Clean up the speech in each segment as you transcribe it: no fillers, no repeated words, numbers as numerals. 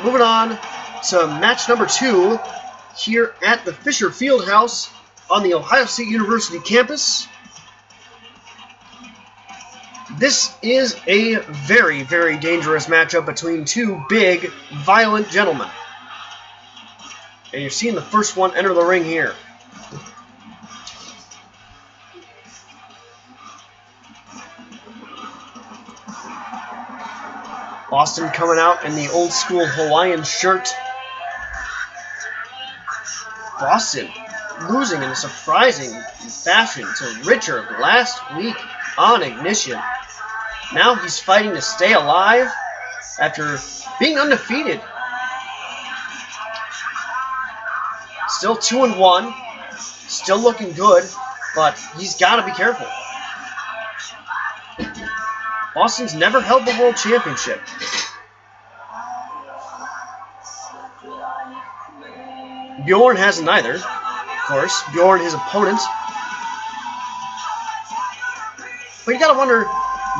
moving on to match number 2 here at the Fisher Fieldhouse on the Ohio State University campus. This is a very, very dangerous matchup between two big, violent gentlemen. And you're seeing the first one enter the ring here. Boston coming out in the old school Hawaiian shirt. Boston losing in a surprising fashion to Richard last week on Ignition. Now he's fighting to stay alive after being undefeated. Still 2-1, still looking good, but he's got to be careful. Boston's never held the World Championship. Bjorn hasn't either, of course. Bjorn, his opponent. But you gotta wonder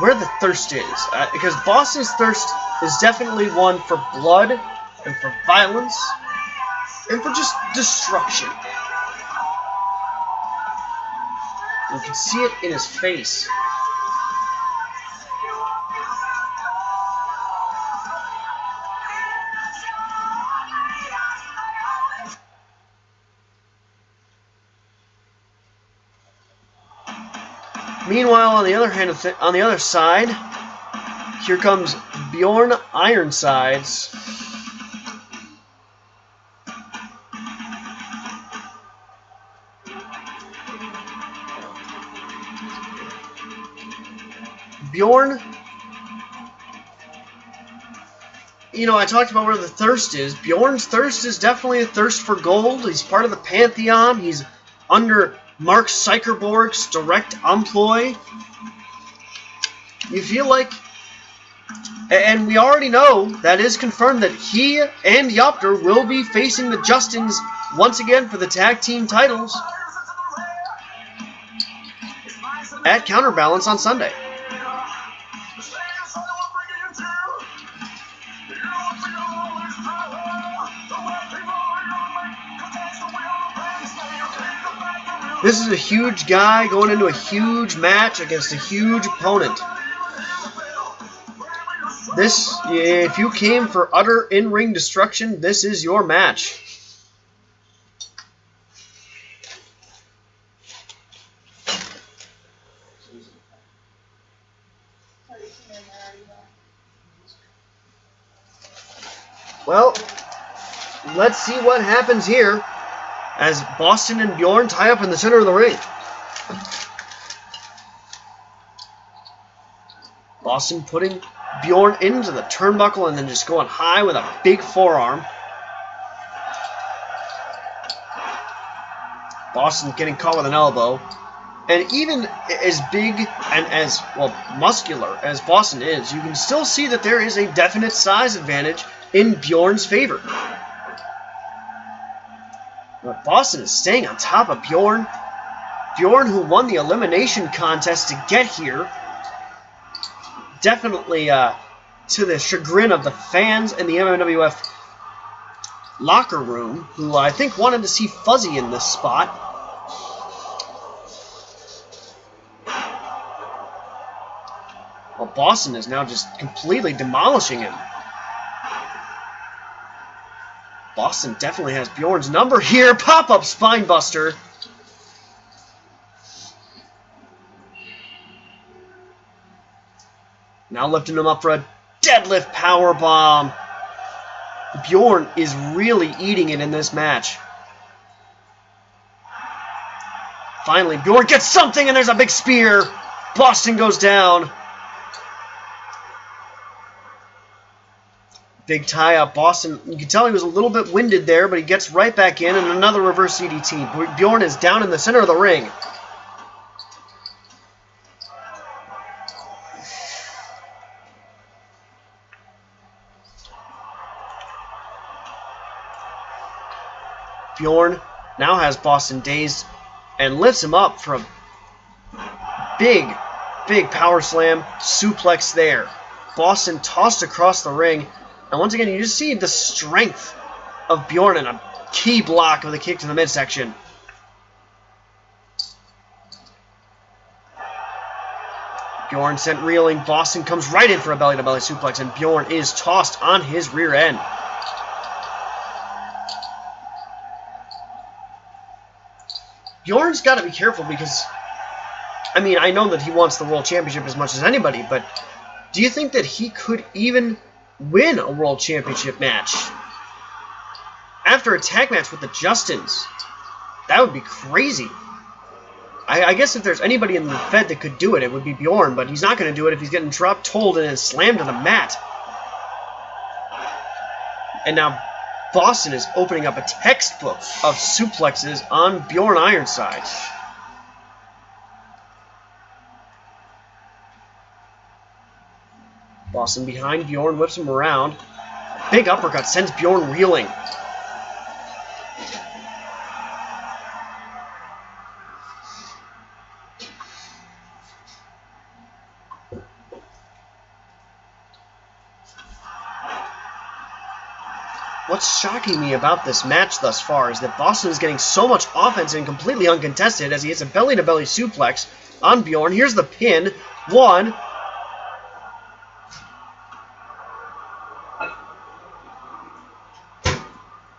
where the thirst is. Because Boston's thirst is definitely one for blood and for violence and for just destruction. You can see it in his face. Meanwhile, on the other hand, on the other side, here comes Bjorn Ironsides. Bjorn, you know, I talked about where the thirst is. Bjorn's thirst is definitely a thirst for gold. He's part of the Pantheon. He's under Mark Sykerborg's direct employ. You feel like, and we already know that is confirmed, that he and Yopter will be facing the Justins once again for the tag team titles at Counterbalance on Sunday. This is a huge guy going into a huge match against a huge opponent. This, if you came for utter in-ring destruction, this is your match. Well, let's see what happens here as Boston and Bjorn tie up in the center of the ring. Boston putting Bjorn into the turnbuckle and then just going high with a big forearm. Boston getting caught with an elbow. And even as big and as, well, muscular as Boston is, you can still see that there is a definite size advantage in Bjorn's favor. But Boston is staying on top of Bjorn. Bjorn, who won the elimination contest to get here. Definitely to the chagrin of the fans in the MMWF locker room, who I think wanted to see Fuzzy in this spot. Well, Boston is now just completely demolishing him. Boston definitely has Bjorn's number here. Pop-up spinebuster. Now lifting him up for a deadlift powerbomb. Bjorn is really eating it in this match. Finally, Bjorn gets something, and there's a big spear. Boston goes down. Big tie-up. Boston, you can tell he was a little bit winded there, but he gets right back in, and another reverse CDT. Bjorn is down in the center of the ring. Bjorn now has Boston dazed and lifts him up for a big, big power slam suplex there. Boston tossed across the ring. And once again, you just see the strength of Bjorn in a key block with a kick to the midsection. Bjorn sent reeling. Boston comes right in for a belly-to-belly suplex, and Bjorn is tossed on his rear end. Bjorn's got to be careful because, I mean, I know that he wants the World Championship as much as anybody, but do you think that he could even win a World Championship match? After a tag match with the Justins, that would be crazy. I guess if there's anybody in the Fed that could do it, it would be Bjorn, but he's not going to do it if he's getting dropped, told, and then slammed to the mat. And now Boston is opening up a textbook of suplexes on Bjorn Ironside. Boston behind Bjorn, whips him around. Big uppercut sends Bjorn reeling. What's shocking me about this match thus far is that Boston is getting so much offense and completely uncontested as he hits a belly-to-belly suplex on Bjorn. Here's the pin. 1.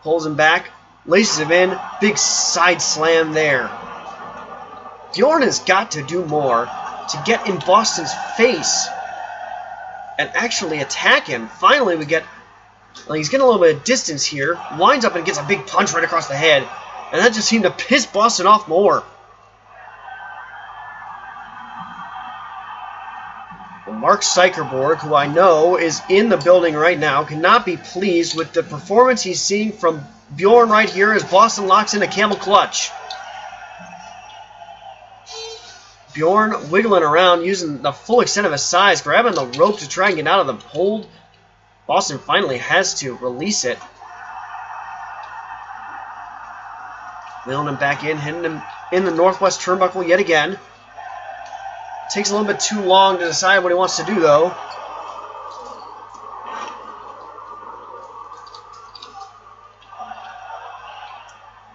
Pulls him back, laces him in, big side slam there. Bjorn has got to do more to get in Boston's face and actually attack him. Finally, we get... Well, he's getting a little bit of distance here. Winds up and gets a big punch right across the head. And that just seemed to piss Boston off more. Well, Mark Sykerborg, who I know is in the building right now, cannot be pleased with the performance he's seeing from Bjorn right here as Boston locks in a camel clutch. Bjorn wiggling around, using the full extent of his size, grabbing the rope to try and get out of the hold. Boston finally has to release it. Wheeling him back in, hitting him in the northwest turnbuckle yet again. Takes a little bit too long to decide what he wants to do, though.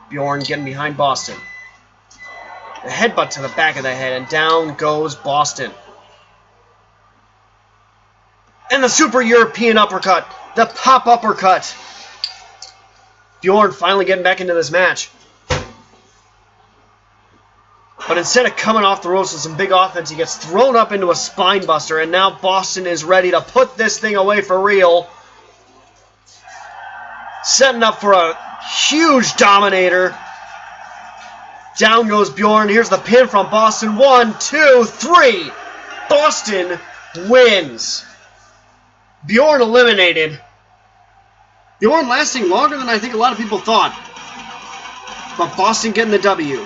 Bjorn getting behind Boston. A headbutt to the back of the head, and down goes Boston. And the Super European uppercut. The pop uppercut. Bjorn finally getting back into this match. But instead of coming off the ropes with some big offense, he gets thrown up into a spine buster. And now Boston is ready to put this thing away for real. Setting up for a huge dominator. Down goes Bjorn. Here's the pin from Boston. 1, 2, 3. Boston wins. Bjorn eliminated. Bjorn lasting longer than I think a lot of people thought. But Boston getting the W.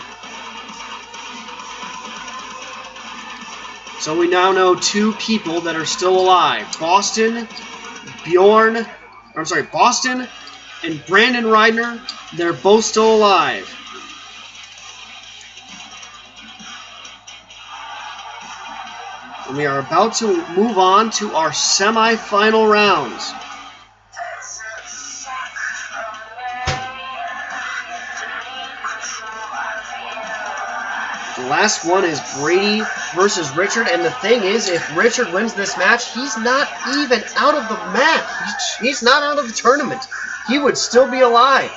So we now know 2 people that are still alive. Boston and Brandon Ryder. They're both still alive. And we are about to move on to our semifinal rounds. The last one is Brady versus Richard, and the thing is, if Richard wins this match, he's not even out of the match. He's not out of the tournament. He would still be alive.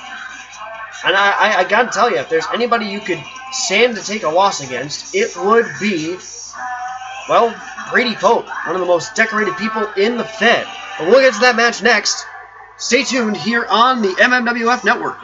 And I gotta tell you, if there's anybody you could stand to take a loss against, it would be... well, Brady Pope, one of the most decorated people in the Fed. But we'll get to that match next. Stay tuned here on the MMWF Network.